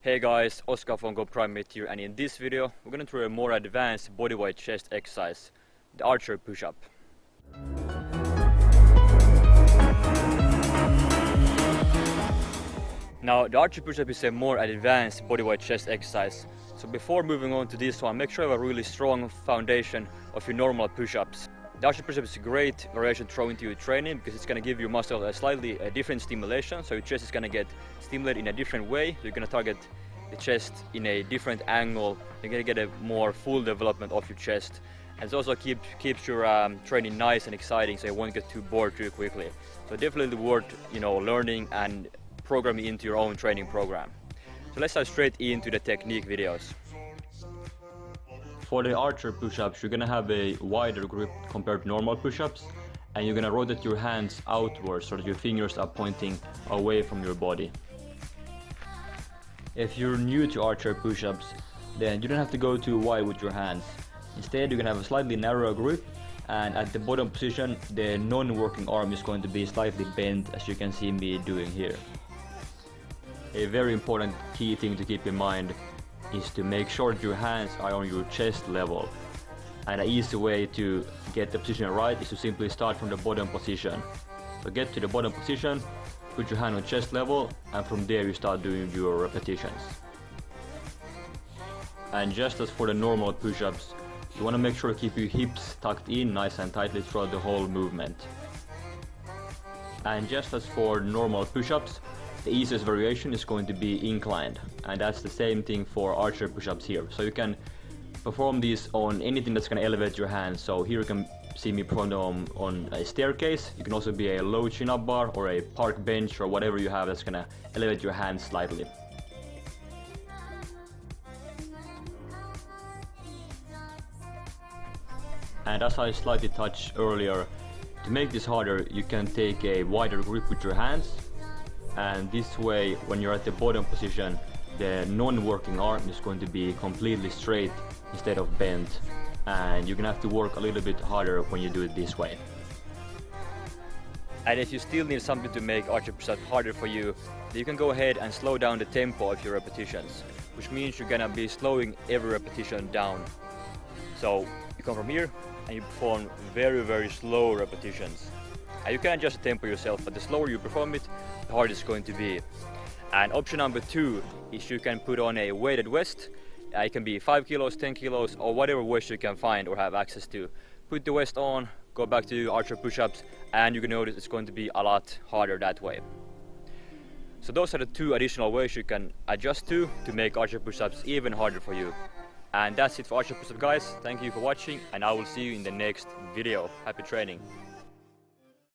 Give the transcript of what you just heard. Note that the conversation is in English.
Hey guys, Oskar from Primate here, and in this video we're going to try a more advanced bodyweight chest exercise, the archer push-up. Now the archer push-up is a more advanced bodyweight chest exercise, so before moving on to this one, make sure you have a really strong foundation of your normal push-ups. The archer push-up is a great variation to throw into your training because it's going to give your muscle a slightly different stimulation, so your chest is going to get stimulated in a different way. You're going to target the chest in a different angle. You're going to get a more full development of your chest, and it also keeps your training nice and exciting, so you won't get too bored too quickly. So definitely worth learning and programming into your own training program. So let's dive straight into the technique videos. For the archer push-ups, you're gonna have a wider grip compared to normal push-ups, and you're gonna rotate your hands outwards so that your fingers are pointing away from your body. If you're new to archer push-ups, then you don't have to go too wide with your hands. Instead, you're gonna have a slightly narrower grip, and at the bottom position, the non-working arm is going to be slightly bent, as you can see me doing here. A very important key thing to keep in mind is to make sure that your hands are on your chest level. And an easy way to get the position right is to simply start from the bottom position. So get to the bottom position, put your hand on chest level, and from there you start doing your repetitions. And just as for the normal push-ups, you want to make sure to keep your hips tucked in nice and tightly throughout the whole movement. And just as for normal push-ups, the easiest variation is going to be inclined, and that's the same thing for archer push-ups here. So you can perform these on anything that's going to elevate your hands. So here you can see me perform them on a staircase. You can also be a low chin-up bar or a park bench or whatever you have that's going to elevate your hands slightly. And as I slightly touched earlier, to make this harder, you can take a wider grip with your hands. And this way, when you're at the bottom position, the non-working arm is going to be completely straight instead of bent, and you're gonna have to work a little bit harder when you do it this way. And if you still need something to make archer push-up harder for you, then you can go ahead and slow down the tempo of your repetitions, which means you're gonna be slowing every repetition down. So you come from here and you perform very slow repetitions. And you can adjust the tempo yourself, but the slower you perform it, the harder it's going to be. And option number 2 is you can put on a weighted vest. It can be 5 kilos, 10 kilos, or whatever vest you can find or have access to. Put the vest on, go back to archer push-ups, and you can notice it's going to be a lot harder that way. So those are the 2 additional ways you can adjust to make archer push-ups even harder for you. And that's it for archer push-up, guys. Thank you for watching, and I will see you in the next video. Happy training.